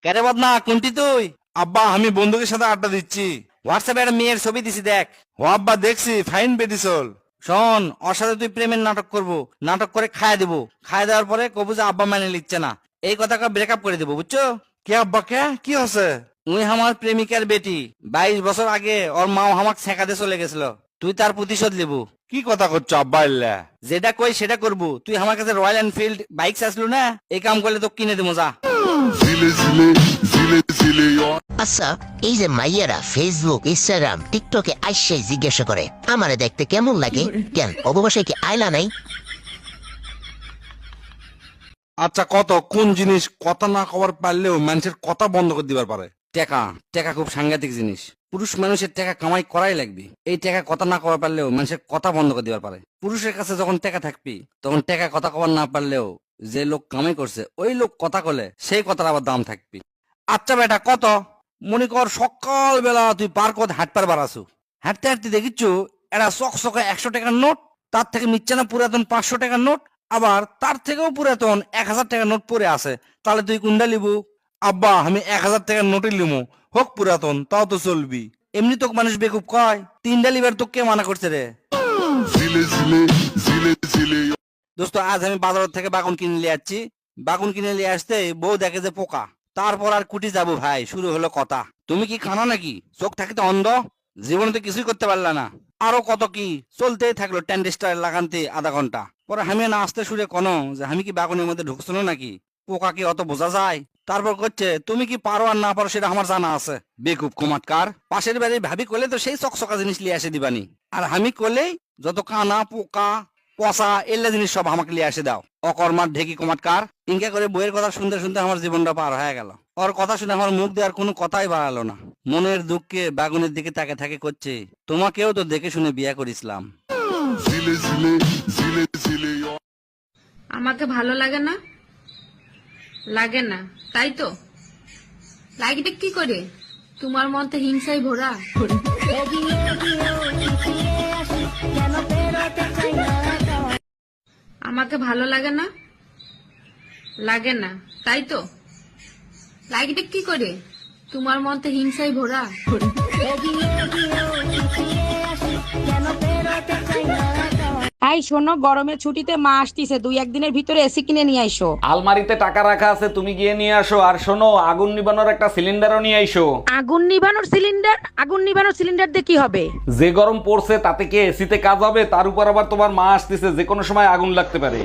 কেরে বদনা কোনটি তুই? আব্বা আমি বন্ধুকের সাথে আড্ডা দিচ্ছি। হোয়াটসঅ্যাপে একটা মেয়ের ছবি দিছি দেখ। ও আব্বা দেখছি ফাইন বেদিসল। শোন, ওর সাথে তুই প্রেমের নাটক করবো, নাটক করে খাইয়ে দেবো, খাইয়ে দেওয়ার পরে কবু যে আব্বা মানে লিখছে না, এই কথাটা ব্রেকআপ করে দেবো, বুঝছো? কে আব্বা কে কি হচ্ছে? তুই আমার প্রেমিকার বেটি, 22 বছর আগে ওর মাও আমাকে ছেঁকাতে চলে গেছিল, তুই তার প্রতিশোধ নেবো। কি কথা করছো আব্বা ইল্লা? যেটা কই সেটা করবো। তুই আমার কাছে রয়্যাল এনফিল্ড বাইক চাইছিল না, এই কাম করলে তো কিনে দেবো যা। আচ্ছা, এই যে মাইয়ারা ফেসবুক, ইনস্টাগ্রাম, টিকটকে আইসাই জিজ্ঞাসা করে আমারে দেখতে কেমন লাগে, কেন অববাসায় কি আয়লা নাই? আচ্ছা কত কোন জিনিস কথা না কবার পারলেও মানুষের কথা বন্ধ করে দিবার পারে? টাকা, টাকা খুব সাংঘাতিক জিনিস। পুরুষ মানুষের টাকা কামাই করাই লাগবে। এই টাকা কথা না কবার পারলেও মানুষের কথা বন্ধ করে দিবার পারে। পুরুষের কাছে যখন টাকা থাকবি তখন টাকা কথা কবার না পারলেও যে লোক কামাই করছে ওই লোক কথা কলে সেই কথার আবার দাম থাকবি। আচ্ছা বেটা কত, মনে কর সকাল বেলা তুই পার্কত হাঁটবার বাড়াছু, হাঁটতে হাঁটতে দেখিচ্ছ এরা চকচকে 100 টাকার নোট, তার থেকে মিচ্ছে না পুরাতন 500 টাকার নোট, আবার তার থেকেও পুরাতন 1000 টাকার নোট পড়ে আছে। তাহলে তুই কোনটা লিবু? আব্বা আমি 1000 টাকার নোটই লিমু, হোক পুরাতন তাও তো চলবি। এমনি তোকে মানুষ বেকুব কয়, 3টা লিবার তোকে কে মানা করছে রে? দোস্ত আজ আমি বাজার থেকে বাগুন কিনে নিয়ে যাচ্ছি, বাগুন কিনে নিয়ে আসতে বউ দেখে যে পোকা, তারপর আর কুটি যাবো ভাই, শুরু হলো কথা। তুমি কি খানা নাকি? চোখ থাকিতে অন্ধ, জীবনে তো কিছুই করতে পারলা না। আরো কত কি চলতেই থাকলো ট্যান্ডিস্টার লাগানতে আধা ঘন্টা পরে আমি না আসতে শুনে কোনো যে আমি কি বাগুনের মধ্যে ঢুকছো না নাকি, পোকা কি অত বোঝা যায়? তারপর করছে তুমি কি পারো আর না পারো সেটা আমার জানা আছে। বেকুব কুমাটকার, পাশের বাড়ির ভাবি করলে তো সেই চকচকা জিনিস লিয়ে আসে দিবানি, আর আমি করলেই যত কানা পোকা পচা এল্লা জিনিস সব আমাকে লিয়ে আসে দাও। অকর্মার ঢেকি কুমাটকার। ইনকা করে বইয়ের কথা শুনতে শুনতে আমার জীবনটা পার হয়ে গেল। ওর কথা শুনে আমার মুখ দেওয়ার কোনো কথাই বাড়ালো না। মনের দুঃখে বাগুনের দিকে তাকে থাকে করছে, তোমাকেও তো দেখে শুনে বিয়ে করেছিলাম। আমাকে ভালো লাগে না? লাগে না তাই তো? লাগবে কি করে? তোমার মন তো হিংসায় ভরা। আমাকে ভালো লাগে না? লাগে না তাই তো? লাগবে কি করে? তোমার মন তো হিংসায় ভরা। এই শোনো, গরমের ছুটিতে মা আসতিছে, 2-1 দিনের ভিতরে এসি কিনে নিয়ে আইসো। আলমারিতে টাকা রাখা আছে, তুমি গিয়ে নিয়ে আসো। আর শোনো, আগুন নিবানোর একটা সিলিন্ডারও নিয়ে আইসো। আগুন নিভানোর সিলিন্ডার? আগুন নিভানোর সিলিন্ডার দিয়ে কি হবে? যে গরম পড়ছে তাতে কি এসিতে কাজ হবে? তার উপর আবার তোমার মা আসতেছে, যে কোনো সময় আগুন লাগতে পারে।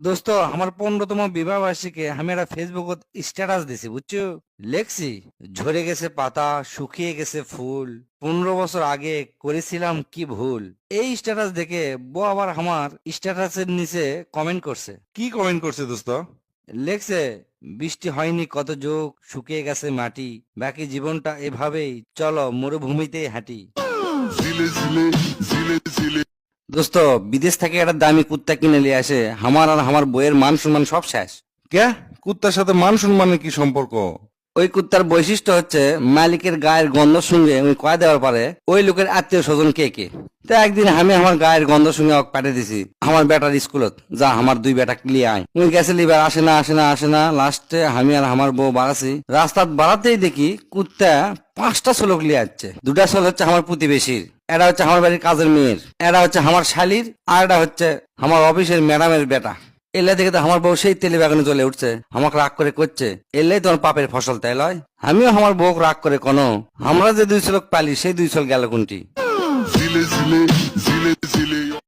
দোস্ত আমার 15তম বিবাহ বার্ষিকী আমি একটা ফেসবুকত স্ট্যাটাস দিছি, বুঝছো? লেখছি ঝরে গেছে পাতা, শুকিয়ে গেছে ফুল, 15 বছর আগে করেছিলাম কি ভুল। এই স্ট্যাটাস দেখে বউ আবার আমার স্ট্যাটাসের নিচে কমেন্ট করছে। কি কমেন্ট করছে দোস্ত? লেখছে বৃষ্টি হয়নি কত যোগ, শুকিয়ে গেছে মাটি, বাকি জীবনটা এভাবেই চলো মরুভূমিতে হাঁটি। দোস্ত বিদেশ থেকে একটা দামি কুত্তা কিনে নিয়ে আসে, আমার আর আমার বইয়ের মান সম্মান সব শেষ। কে? কুত্তার সাথে মান সম্মানের কি সম্পর্ক? ওই কুত্তার বৈশিষ্ট্য হচ্ছে মালিকের গায়ের গন্ধ শুনে ওই কয় দেওয়ার পারে ওই লোকের আত্মীয় স্বজন কে কে। তো একদিন আমি আমার গায়ের গন্ধ শুনে পাঠিয়ে দিছি আমার বেটার স্কুলত, যা আমার 2 বেটা ক্লিয়ে আয়। ওই গেছে লিবার আসে না লাস্টে আমি আর আমার বউ বাড়াছি। রাস্তা বাড়াতেই দেখি কুত্তা 5টা ছোলক লিয়ে আসছে। 2টা ছোল হচ্ছে আমার প্রতিবেশীর, এটা হচ্ছে আমার বাড়ির কাজের মেয়ের, এটা হচ্ছে আমার শালির, আর এটা হচ্ছে আমার অফিসের ম্যাডামের বেটা। এলাই থেকে তো আমার বউ সেই তেলে বাগানে চলে উঠছে, আমাকে রাগ করে করছে এলাই তোমার পাপের ফসল, তাই লয়? আমিও আমার বউ রাগ করে কোনো আমরা যে 2 ছোলক পালি সেই 2 ছোল গেল কোনটি।